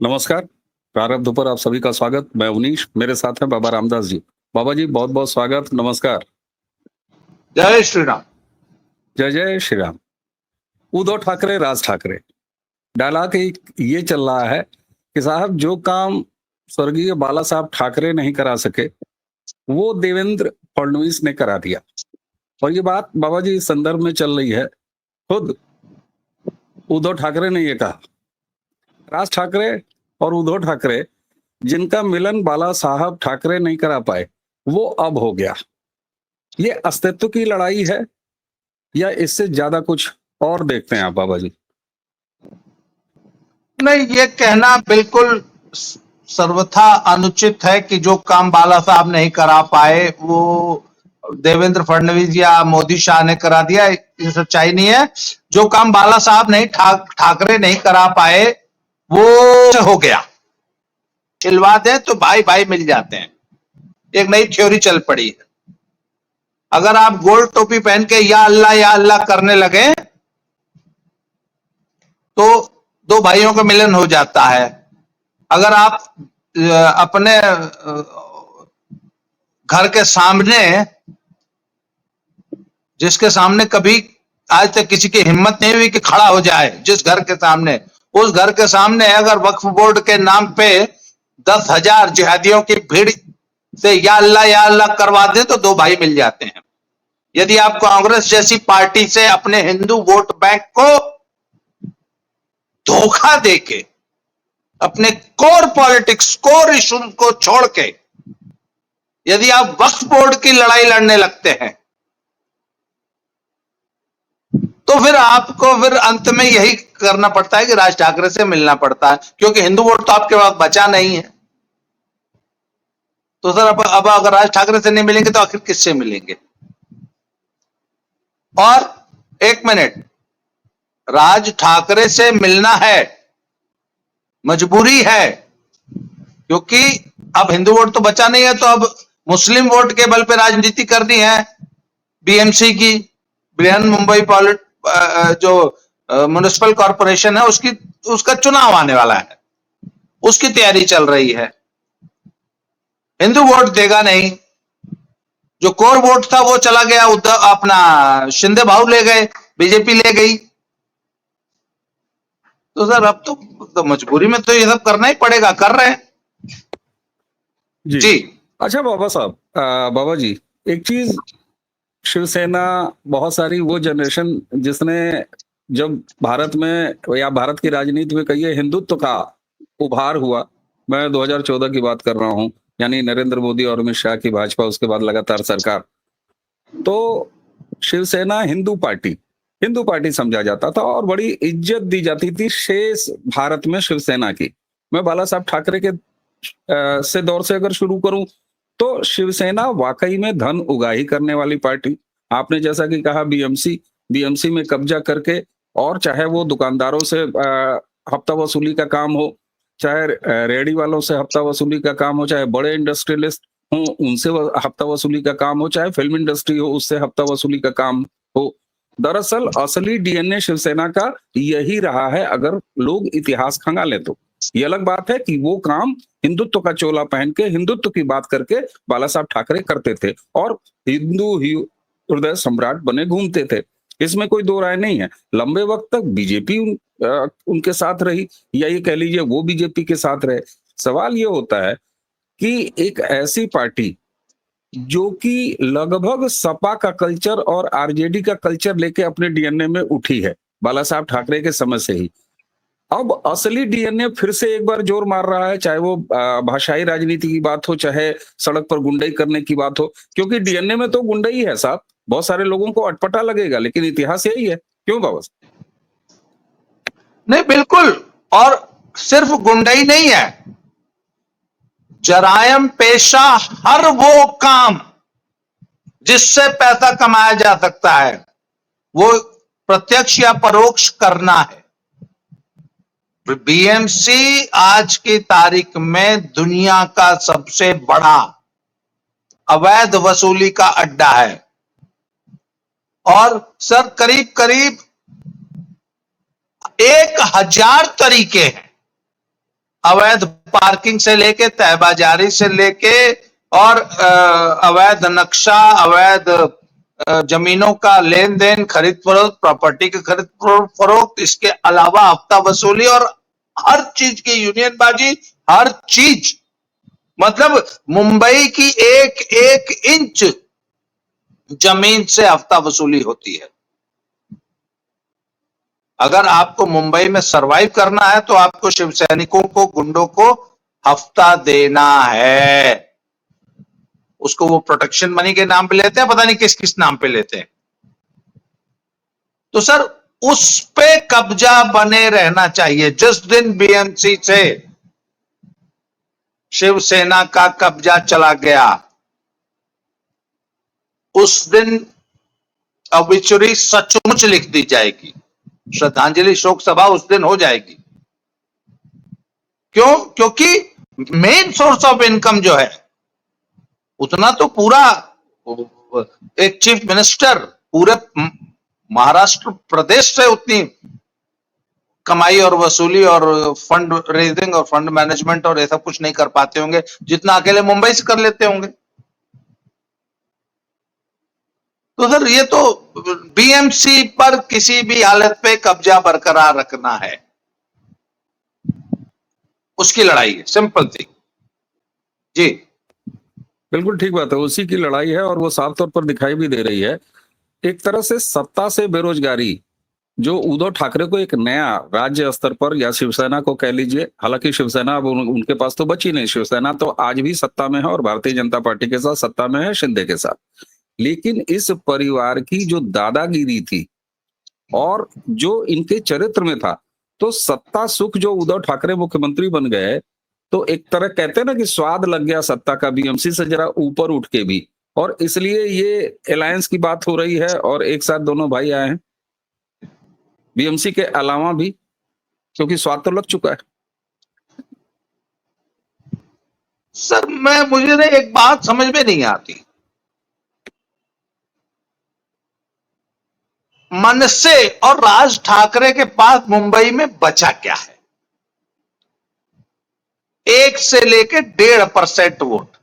नमस्कार। प्रारब्ध पर आप सभी का स्वागत। मैं उनीश, मेरे साथ हैं बाबा रामदास जी। बाबा जी बहुत-बहुत स्वागत, नमस्कार। जय श्री राम। जय जय श्री राम। उद्धव ठाकरे, राज ठाकरे। डायलॉग एक ये चल रहा है कि साहब जो काम स्वर्गीय बाला साहब ठाकरे नहीं करा सके, वो देवेंद्र फडणवीस ने करा दिया। और ये बात बाबा जी इस संदर्भ में चल रही है, खुद उद्धव ठाकरे ने ये कहा। राज ठाकरे और उद्धव ठाकरे जिनका मिलन बाला साहब ठाकरे नहीं करा पाए, वो अब हो गया। ये अस्तित्व की लड़ाई है या इससे ज्यादा कुछ और देखते हैं आप बाबा जी? नहीं, ये कहना बिल्कुल सर्वथा अनुचित है कि जो काम बाला साहब नहीं करा पाए वो देवेंद्र फडणवीस या मोदी शाह ने करा दिया। ये सच्चाई नहीं है। जो काम बाला साहब नहीं ठाकरे नहीं करा पाए वो हो गया। खिलवा दे तो भाई भाई मिल जाते हैं। एक नई थ्योरी चल पड़ी है। अगर आप गोल टोपी पहन के या अल्लाह करने लगे तो दो भाइयों का मिलन हो जाता है। अगर आप अपने घर के सामने, जिसके सामने कभी आज तक किसी की हिम्मत नहीं हुई कि खड़ा हो जाए, जिस घर के सामने, उस घर के सामने अगर वक्फ बोर्ड के नाम पे 10,000 जिहादियों की भीड़ से या अल्लाह करवा दे तो दो भाई मिल जाते हैं। यदि आप कांग्रेस जैसी पार्टी से अपने हिंदू वोट बैंक को धोखा देके अपने कोर पॉलिटिक्स, कोर इशू को छोड़ के यदि आप वक्फ बोर्ड की लड़ाई लड़ने लगते हैं तो फिर आपको फिर अंत में यही करना पड़ता है कि राज ठाकरे से मिलना पड़ता है, क्योंकि हिंदू वोट तो आपके पास बचा नहीं है। तो सर अब अगर राज ठाकरे से नहीं मिलेंगे तो आखिर किससे मिलेंगे? और एक मिनट, राज ठाकरे से मिलना है, मजबूरी है, क्योंकि अब हिंदू वोट तो बचा नहीं है, तो अब मुस्लिम वोट के बल पे राजनीति करनी है। बीएमसी की, बृहन मुंबई जो म्युनिसिपल कॉर्पोरेशन है, उसका चुनाव आने वाला है, उसकी तैयारी चल रही है। हिंदू वोट देगा नहीं। जो कोर वोट था वो चला गया, अपना शिंदे भाऊ ले गए, बीजेपी ले गई। तो सर अब तो मजबूरी में तो ये सब करना ही पड़ेगा, कर रहे हैं जी। अच्छा बाबा साहब, बाबा जी, एक चीज, शिवसेना बहुत सारी वो जनरेशन जिसने जब भारत में या भारत की राजनीति में कहिए हिंदुत्व का उभार हुआ, मैं 2014 की बात कर रहा हूं, यानी नरेंद्र मोदी और अमित शाह की भाजपा, उसके बाद लगातार सरकार, तो शिवसेना हिंदू पार्टी समझा जाता था और बड़ी इज्जत दी जाती थी शेष भारत में शिवसेना की। मैं बाला साहब ठाकरे के से दौर से अगर शुरू करूं तो शिवसेना वाकई में धन उगाही करने वाली पार्टी। आपने जैसा कि कहा बीएमसी में कब्जा करके, और चाहे वो दुकानदारों से हफ्ता वसूली का काम हो, चाहे रेहड़ी वालों से हफ्ता वसूली का काम हो, चाहे बड़े इंडस्ट्रियलिस्ट हो उनसे हफ्ता वसूली का काम हो, चाहे फिल्म इंडस्ट्री हो उससे हफ्ता वसूली का काम हो। दरअसल असली डीएनए शिवसेना का यही रहा है, अगर लोग इतिहास खंगालें तो। ये अलग बात है कि वो काम हिंदुत्व का चोला पहन के, हिंदुत्व की बात करके बाला साहब ठाकरे करते थे और हिंदू हृदय सम्राट बने घूमते थे। इसमें कोई दो राय नहीं है। लंबे वक्त तक बीजेपी उनके साथ रही, या ये कह लीजिए वो बीजेपी के साथ रहे। सवाल ये होता है कि एक ऐसी पार्टी जो कि लगभग सपा का कल्चर और आरजेडी का कल्चर लेके अपने डीएनए में उठी है बाला साहब ठाकरे के समय से ही, अब असली डीएनए फिर से एक बार जोर मार रहा है, चाहे वो भाषाई राजनीति की बात हो, चाहे सड़क पर गुंडाई करने की बात हो, क्योंकि डीएनए में तो गुंडाई है साहब। बहुत सारे लोगों को अटपटा लगेगा, लेकिन इतिहास यही है। क्यों बाबा? नहीं, बिल्कुल। और सिर्फ गुंडाई नहीं है, जरायम पेशा हर वो काम जिससे पैसा कमाया जा सकता है वो प्रत्यक्ष या परोक्ष करना है। बीएमसी आज की तारीख में दुनिया का सबसे बड़ा अवैध वसूली का अड्डा है। और सर करीब करीब 1,000 तरीके हैं अवैध पार्किंग से लेके तहबाजारी से लेके और अवैध नक्शा, अवैध जमीनों का लेन देन, खरीद फरोख्त, प्रॉपर्टी की खरीद फरोख्त, इसके अलावा हफ्ता वसूली और हर चीज की यूनियनबाजी, हर चीज, मतलब मुंबई की एक एक इंच जमीन से हफ्ता वसूली होती है। अगर आपको मुंबई में सरवाइव करना है तो आपको शिव सैनिकों को, गुंडों को हफ्ता देना है। उसको वो प्रोटेक्शन मनी के नाम पे लेते हैं, पता नहीं किस किस नाम पे लेते हैं। तो सर उस पे कब्जा बने रहना चाहिए। जिस दिन बीएमसी से शिवसेना का कब्जा चला गया, उस दिन ऑब्ituary सचमुच लिख दी जाएगी, श्रद्धांजलि शोक सभा उस दिन हो जाएगी। क्यों? क्योंकि मेन सोर्स ऑफ इनकम जो है उतना तो पूरा एक चीफ मिनिस्टर पूरे महाराष्ट्र प्रदेश से उतनी कमाई और वसूली और फंड रेजिंग और फंड मैनेजमेंट और ऐसा कुछ नहीं कर पाते होंगे जितना अकेले मुंबई से कर लेते होंगे। तो सर ये तो बीएमसी पर किसी भी हालत पे कब्जा बरकरार रखना है, उसकी लड़ाई है, सिंपल थी जी। बिल्कुल ठीक बात है, उसी की लड़ाई है और वो साफ तौर पर दिखाई भी दे रही है। एक तरह से सत्ता से बेरोजगारी जो उद्धव ठाकरे को एक नया राज्य स्तर पर या शिवसेना को कह लीजिए, हालांकि शिवसेना अब उनके पास तो बची नहीं, शिवसेना तो आज भी सत्ता में है और भारतीय जनता पार्टी के साथ सत्ता में है, शिंदे के साथ। लेकिन इस परिवार की जो दादागिरी थी और जो इनके चरित्र में था, तो सत्ता सुख जो उद्धव ठाकरे मुख्यमंत्री बन गए, तो एक तरह कहते हैं ना कि स्वाद लग गया सत्ता का, बीएमसी से जरा ऊपर उठ के भी, और इसलिए ये अलायंस की बात हो रही है और एक साथ दोनों भाई आए हैं बीएमसी के अलावा भी, क्योंकि स्वाद तो लग चुका है। सर मुझे ना एक बात समझ में नहीं आती, मनसे और राज ठाकरे के पास मुंबई में बचा क्या है? 1 से लेके 1.5% वोट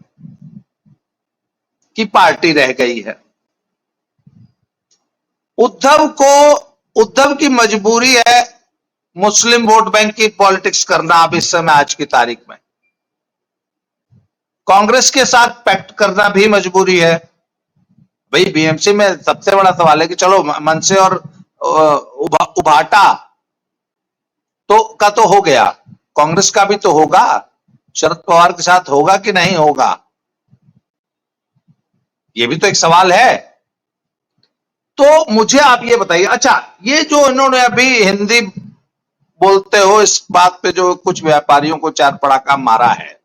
की पार्टी रह गई है। उद्धव की मजबूरी है मुस्लिम वोट बैंक की पॉलिटिक्स करना अब इस समय, आज की तारीख में कांग्रेस के साथ पैक्ट करना भी मजबूरी है। भाई बीएमसी में सबसे बड़ा सवाल है कि चलो मनसे और उभाटा तो हो गया, कांग्रेस का भी तो होगा, शरद पवार के साथ होगा कि नहीं होगा, ये भी तो एक सवाल है। तो मुझे आप ये बताइए, अच्छा ये जो इन्होंने अभी हिंदी बोलते हो इस बात पे जो कुछ व्यापारियों को 4 पड़ाका मारा है,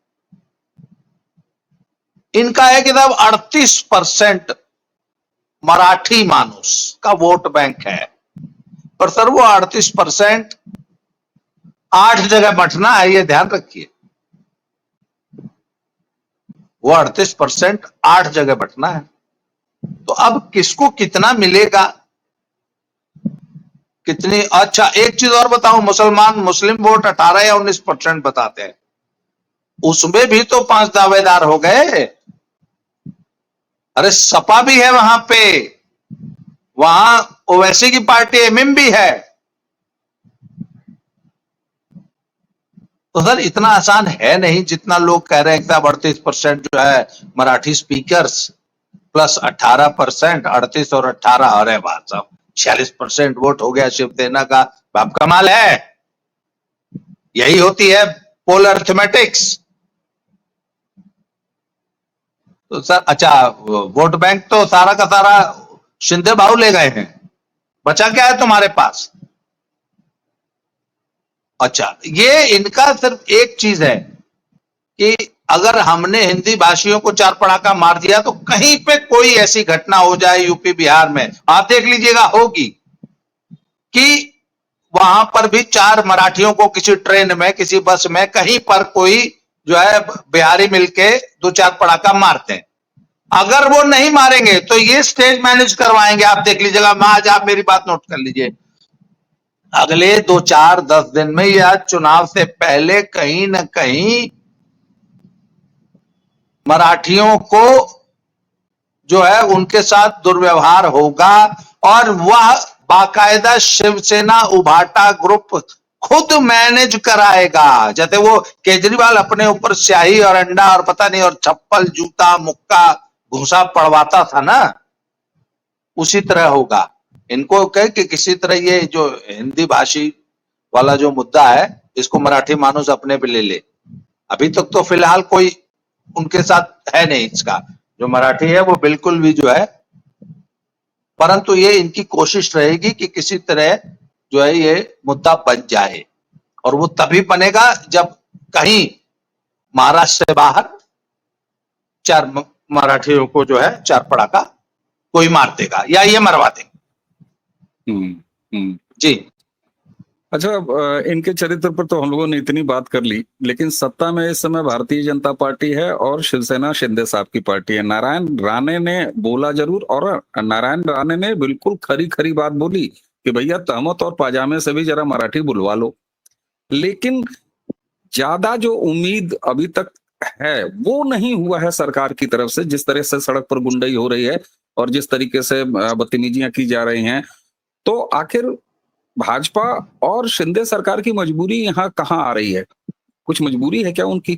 इनका है कि साहब 38% मराठी मानुस का वोट बैंक है, पर सर वो 38% 8 जगह बंटना है, ये ध्यान रखिए। वो 38% 8 जगह बंटना है, तो अब किसको कितना मिलेगा, कितनी? अच्छा एक चीज और बताऊं, मुस्लिम वोट 18 या 19% बताते हैं, उसमें भी तो 5 दावेदार हो गए। अरे सपा भी है वहां पे, वहां ओवैसी की पार्टी एमएम भी है। तो सर इतना आसान है नहीं जितना लोग कह रहे हैं कि 38% जो है मराठी स्पीकर्स प्लस 18%, 38 और 18, अरे बात साहब 46% वोट हो गया शिवसेना का। बाप कमाल है, यही होती है पोल अर्थमेटिक्स। तो सर अच्छा वोट बैंक तो सारा का सारा शिंदे बाबू ले गए हैं, बचा क्या है तुम्हारे पास? अच्छा ये इनका सिर्फ एक चीज है कि अगर हमने हिंदी भाषियों को 4 पड़ाका मार दिया तो कहीं पे कोई ऐसी घटना हो जाए यूपी बिहार में, आप देख लीजिएगा होगी, कि वहां पर भी 4 मराठियों को किसी ट्रेन में, किसी बस में, कहीं पर कोई जो है बिहारी मिलके 2-4 पड़ाका मारते हैं। अगर वो नहीं मारेंगे तो ये स्टेज मैनेज करवाएंगे, आप देख लीजिएगा। आज आप मेरी बात नोट कर लीजिए, अगले 2 4 10 दिन में या चुनाव से पहले कहीं न कहीं मराठियों को जो है उनके साथ दुर्व्यवहार होगा और वह बाकायदा शिवसेना उभाटा ग्रुप खुद मैनेज कराएगा। जैसे वो केजरीवाल अपने ऊपर स्याही और अंडा और पता नहीं और चप्पल जूता मुक्का घुसा पड़वाता था ना, उसी तरह होगा। इनको कहे कि किसी तरह ये जो हिंदी भाषी वाला जो मुद्दा है इसको मराठी मानुस अपने पे ले ले। अभी तक तो फिलहाल कोई उनके साथ है नहीं, इसका जो मराठी है वो बिल्कुल भी जो है, परंतु ये इनकी कोशिश रहेगी कि किसी तरह जो है ये मुद्दा बन जाए, और वो तभी बनेगा जब कहीं महाराष्ट्र से बाहर चार मराठियों को जो है चार पड़ाका कोई मार देगा या ये मरवा देंगे। जी अच्छा, इनके चरित्र पर तो हम लोगों ने इतनी बात कर ली, लेकिन सत्ता में इस समय भारतीय जनता पार्टी है और शिवसेना शिंदे साहब की पार्टी है। नारायण राणे ने बोला जरूर, और नारायण राणे ने बिल्कुल खरी खरी बात बोली कि भैया तहमत और पाजामे से भी जरा मराठी बुलवा लो। लेकिन ज्यादा जो उम्मीद अभी तक है वो नहीं हुआ है सरकार की तरफ से, जिस तरह से सड़क पर गुंडाई हो रही है और जिस तरीके से बदतमीजियां की जा रही हैं। तो आखिर भाजपा और शिंदे सरकार की मजबूरी यहाँ कहाँ आ रही है? कुछ मजबूरी है क्या उनकी?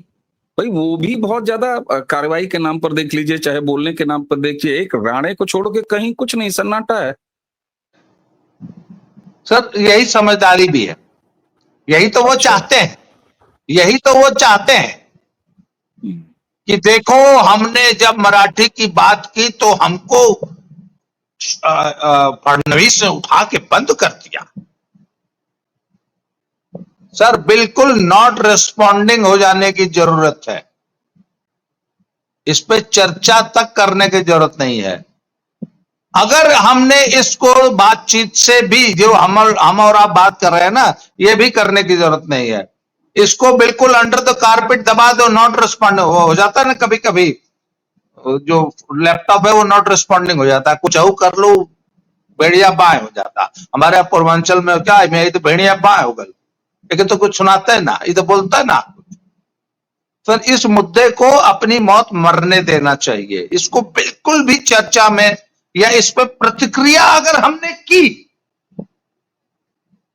भाई वो भी बहुत ज्यादा कार्रवाई के नाम पर देख लीजिए, चाहे बोलने के नाम पर देखिए, एक राणे को छोड़ के कहीं कुछ नहीं, सन्नाटा है। सर, यही समझदारी भी है, यही तो वो चाहते हैं, यही तो वो चाहते हैं कि देखो हमने जब मराठी की बात की तो हमको फडणवीस ने उठा के बंद कर दिया। सर, बिल्कुल नॉट रिस्पॉन्डिंग हो जाने की जरूरत है, इस पे चर्चा तक करने की जरूरत नहीं है। अगर हमने इसको बातचीत से भी, जो हम और आप बात कर रहे हैं ना, ये भी करने की जरूरत नहीं है। इसको बिल्कुल अंडर द कारपेट दबा दो, नॉट रिस्पॉन्ड हो जाता है ना, कभी कभी जो लैपटॉप है वो नॉट रिस्पॉन्डिंग हो जाता है, कुछ और कर लो भेड़िया बाएं हो जाता। हमारे पूर्वांचल में क्या है, मैं तो भेड़िया बाएं हो गई, लेकिन तो कुछ सुनाता है ना, ये तो बोलता है ना। सर, इस मुद्दे को अपनी मौत मरने देना चाहिए, इसको बिल्कुल भी चर्चा में या इस पर प्रतिक्रिया अगर हमने की,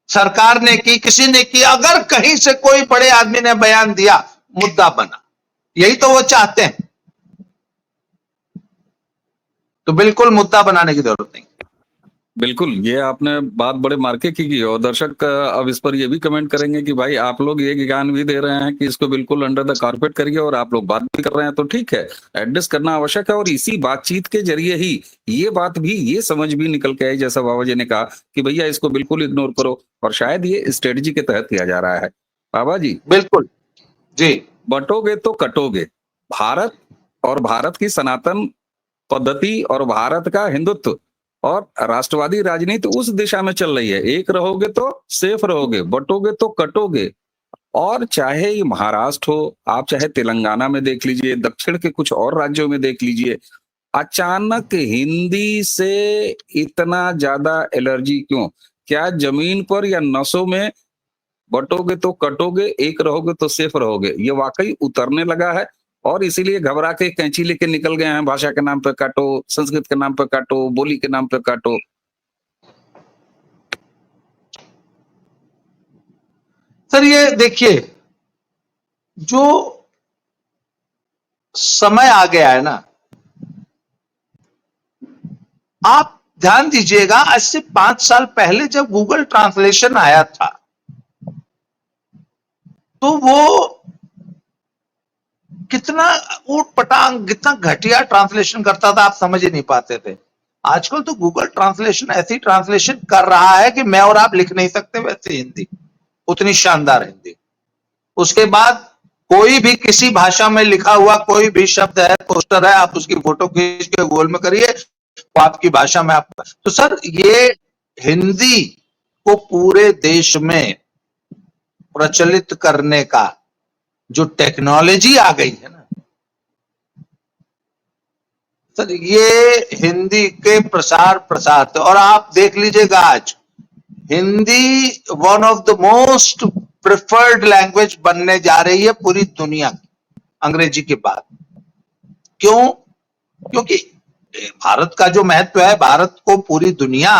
सरकार ने की, किसी ने की, अगर कहीं से कोई बड़े आदमी ने बयान दिया, मुद्दा बना, यही तो वो चाहते हैं, तो बिल्कुल मुद्दा बनाने की जरूरत नहीं। बिल्कुल, ये आपने बात बड़े मार्के की और दर्शक अब इस पर ये भी कमेंट करेंगे कि भाई आप लोग ये ज्ञान भी दे रहे हैं कि इसको बिल्कुल अंडर द कारपेट करिए और आप लोग बात भी कर रहे हैं, तो ठीक है, एडजस्ट करना आवश्यक है। और इसी बातचीत के जरिए ही ये बात भी, ये समझ भी निकल के आई, जैसा बाबा जी ने कहा कि भैया इसको बिल्कुल इग्नोर करो, और शायद ये स्ट्रेटजी के तहत किया जा रहा है। बाबा जी, बिल्कुल जी, बटोगे तो कटोगे। भारत और भारत की सनातन पद्धति और भारत का हिंदुत्व और राष्ट्रवादी राजनीति उस दिशा में चल रही है। एक रहोगे तो सेफ रहोगे, बटोगे तो कटोगे। और चाहे ये महाराष्ट्र हो, आप चाहे तेलंगाना में देख लीजिए, दक्षिण के कुछ और राज्यों में देख लीजिए, अचानक हिंदी से इतना ज्यादा एलर्जी क्यों? क्या जमीन पर या नसों में बटोगे तो कटोगे, एक रहोगे तो सेफ रहोगे, ये वाकई उतरने लगा है। और इसीलिए घबरा के कैंची लेके निकल गए हैं, भाषा के नाम पे काटो, संस्कृत के नाम पे काटो, बोली के नाम पे काटो। सर ये देखिए, जो समय आ गया है ना, आप ध्यान दीजिएगा, आज से 5 साल पहले जब गूगल ट्रांसलेशन आया था, तो वो कितना ऊट पटांग, कितना घटिया ट्रांसलेशन करता था, आप समझ ही नहीं पाते थे। आजकल तो गूगल ट्रांसलेशन ऐसी ट्रांसलेशन कर रहा है कि मैं और आप लिख नहीं सकते वैसे हिंदी, उतनी शानदार हिंदी। उसके बाद कोई भी किसी भाषा में लिखा हुआ कोई भी शब्द है, पोस्टर है, आप उसकी फोटो खींच के गूगल में करिए, वो आपकी भाषा में आपका। तो सर, ये हिंदी को पूरे देश में प्रचलित करने का जो टेक्नोलॉजी आ गई है ना सर, ये हिंदी के प्रसार प्रसार। और आप देख लीजिएगा आज Hindi one of the most preferred language बनने जा रही है पूरी दुनिया की, अंग्रेजी के बाद। क्यों? क्योंकि भारत का जो महत्व है, भारत को पूरी दुनिया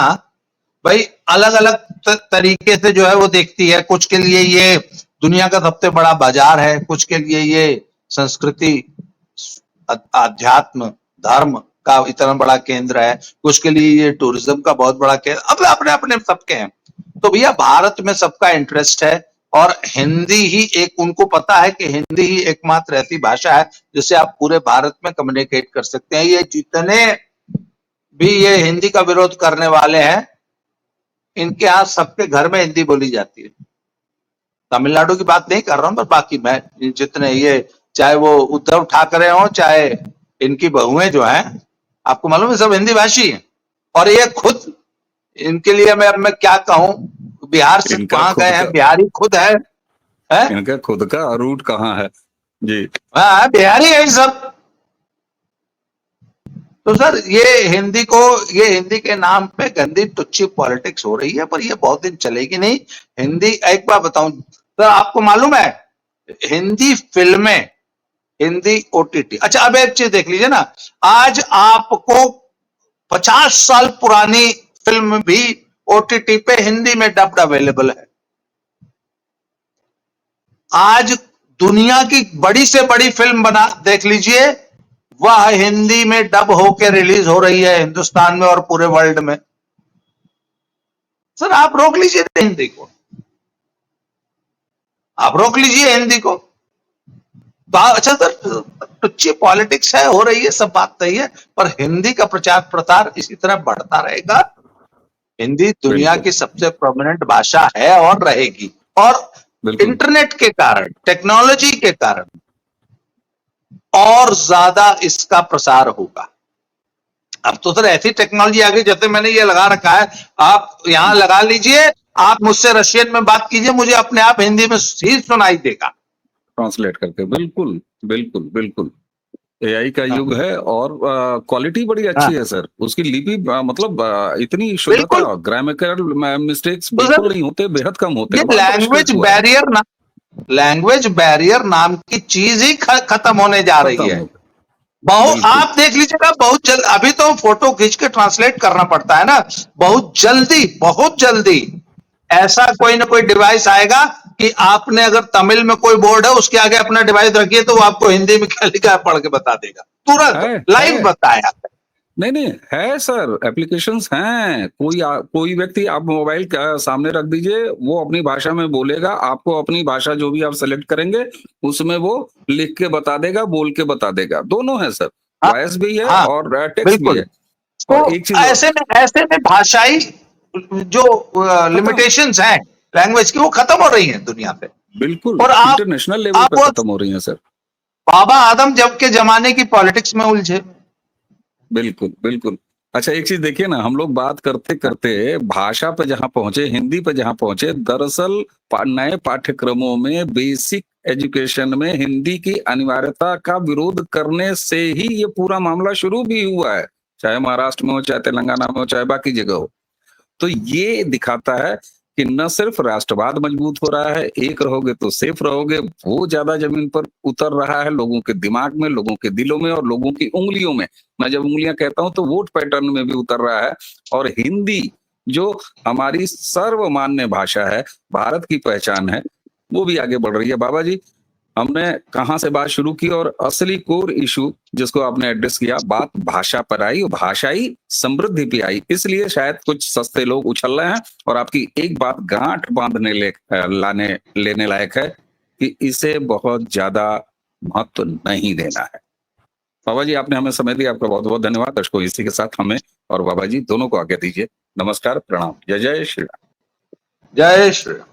भाई अलग अलग तरीके से जो है वो देखती है। कुछ के लिए ये दुनिया का सबसे बड़ा बाजार है, कुछ के लिए ये संस्कृति, अध्यात्म, धर्म का इतना बड़ा केंद्र है, कुछ के लिए ये टूरिज्म का बहुत बड़ा केंद्र, अब अपने अपने सबके हैं। तो भैया भारत में सबका इंटरेस्ट है और हिंदी ही एक, उनको पता है कि हिंदी ही एकमात्र ऐसी भाषा है जिससे आप पूरे भारत में कम्युनिकेट कर सकते हैं। ये जितने भी ये हिंदी का विरोध करने वाले हैं, इनके यहाँ सबके घर में हिंदी बोली जाती है। तमिलनाडु की बात नहीं कर रहा हूं, पर बाकी मैं जितने ये, चाहे वो उद्धव ठाकरे हो, चाहे इनकी बहुएं जो हैं, आपको मालूम है सब हिंदी भाषी है। और ये खुद, इनके लिए मैं क्या कहूं, बिहार से कहाँ गए हैं, बिहारी खुद है, इनका खुद का रूट कहाँ है जी? हाँ, बिहारी है सब। तो सर ये हिंदी को, ये हिंदी के नाम पे गंदी टुच्ची पॉलिटिक्स हो रही है, पर ये बहुत दिन चलेगी नहीं। हिंदी, एक बार बताऊं सर, आपको मालूम है हिंदी फिल्में, हिंदी ओटीटी, अच्छा अब एक चीज देख लीजिए ना, आज आपको 50 साल पुरानी फिल्म भी ओटीटी पे हिंदी में डब्ड अवेलेबल है। आज दुनिया की बड़ी से बड़ी फिल्म बना देख लीजिए, वह हिंदी में डब होकर रिलीज हो रही है हिंदुस्तान में और पूरे वर्ल्ड में। सर आप रोक लीजिए हिंदी को, आप रोक लीजिए हिंदी को। तो अच्छा सर, टुच्ची पॉलिटिक्स है, हो रही है, सब बात सही है, पर हिंदी का प्रचार प्रसार इसी तरह बढ़ता रहेगा। हिंदी दुनिया की सबसे प्रोमिनेंट भाषा है और रहेगी, और इंटरनेट के कारण, टेक्नोलॉजी के कारण और ज्यादा इसका प्रसार होगा। अब तो सर ऐसी टेक्नोलॉजी आ गई, जैसे मैंने ये लगा रखा है, आप यहां लगा लीजिए, आप मुझसे रशियन में बात कीजिए, मुझे अपने आप हिंदी में ही सुनाई देगा ट्रांसलेट करके। बिल्कुल बिल्कुल बिल्कुल, एआई का युग है और क्वालिटी बड़ी अच्छी है सर। उसकी लिपि मतलब इतनी शुद्धता, ग्रामेटिकल मिस्टेक्स बिल्कुल नहीं होते, बेहद कम होते हैं। लैंग्वेज बैरियर ना, लैंग्वेज बैरियर नाम की चीज ही खत्म होने जा रही है। बहुत, आप देख लीजिएगा बहुत जल्द, अभी तो फोटो खींच के ट्रांसलेट करना पड़ता है ना, बहुत जल्दी ऐसा कोई ना कोई डिवाइस आएगा कि आपने अगर तमिल में कोई बोर्ड है, उसके आगे अपना डिवाइस रखिए तो वो आपको हिंदी में क्या लिखा है पढ़ के बता देगा, तुरंत लाइव बताया। नहीं है सर, एप्लीकेशंस हैं। कोई व्यक्ति, आप मोबाइल सामने रख दीजिए, वो अपनी भाषा में बोलेगा, आपको अपनी भाषा जो भी आप सेलेक्ट करेंगे उसमें वो लिख के बता देगा, बोल के बता देगा। दोनों है सर, वॉइस भी है और टेक्स्ट भी है। तो एक चीज ऐसे में भाषाई जो लिमिटेशंस हैं लैंग्वेज की, वो खत्म हो रही हैं दुनिया पे। बिल्कुल, और आप इंटरनेशनल लेवल पे खत्म हो रही हैं सर। बाबा आदम जब के जमाने की पॉलिटिक्स में उलझे। बिल्कुल बिल्कुल। अच्छा एक चीज देखिए ना, हम लोग बात करते करते भाषा पे जहां पहुंचे, हिंदी पे जहां पहुंचे, दरअसल नए पाठ्यक्रमों में बेसिक एजुकेशन में हिंदी की अनिवार्यता का विरोध करने से ही ये पूरा मामला शुरू भी हुआ है, चाहे महाराष्ट्र में हो, चाहे तेलंगाना में हो, चाहे बाकी जगह हो। तो ये दिखाता है कि न सिर्फ राष्ट्रवाद मजबूत हो रहा है, एक रहोगे तो सेफ रहोगे, वो ज्यादा जमीन पर उतर रहा है, लोगों के दिमाग में, लोगों के दिलों में और लोगों की उंगलियों में। मैं जब उंगलियां कहता हूं तो वोट पैटर्न में भी उतर रहा है। और हिंदी जो हमारी सर्वमान्य भाषा है, भारत की पहचान है, वो भी आगे बढ़ रही है। बाबा जी, हमने कहां से बात शुरू की और असली कोर इशू जिसको आपने एड्रेस किया, बात भाषा पर आई और भाषाई समृद्धि पे आई। इसलिए शायद कुछ सस्ते लोग उछल रहे हैं और आपकी एक बात गांठ बांधने लेने लायक है कि इसे बहुत ज्यादा महत्व नहीं देना है। बाबा जी, आपने हमें समय दिया, आपका बहुत बहुत धन्यवाद। दर्शकों, इसी के साथ हमें और बाबा जी दोनों को आज्ञा दीजिए। नमस्कार, प्रणाम, जय जय श्री राम। जय श्री राम।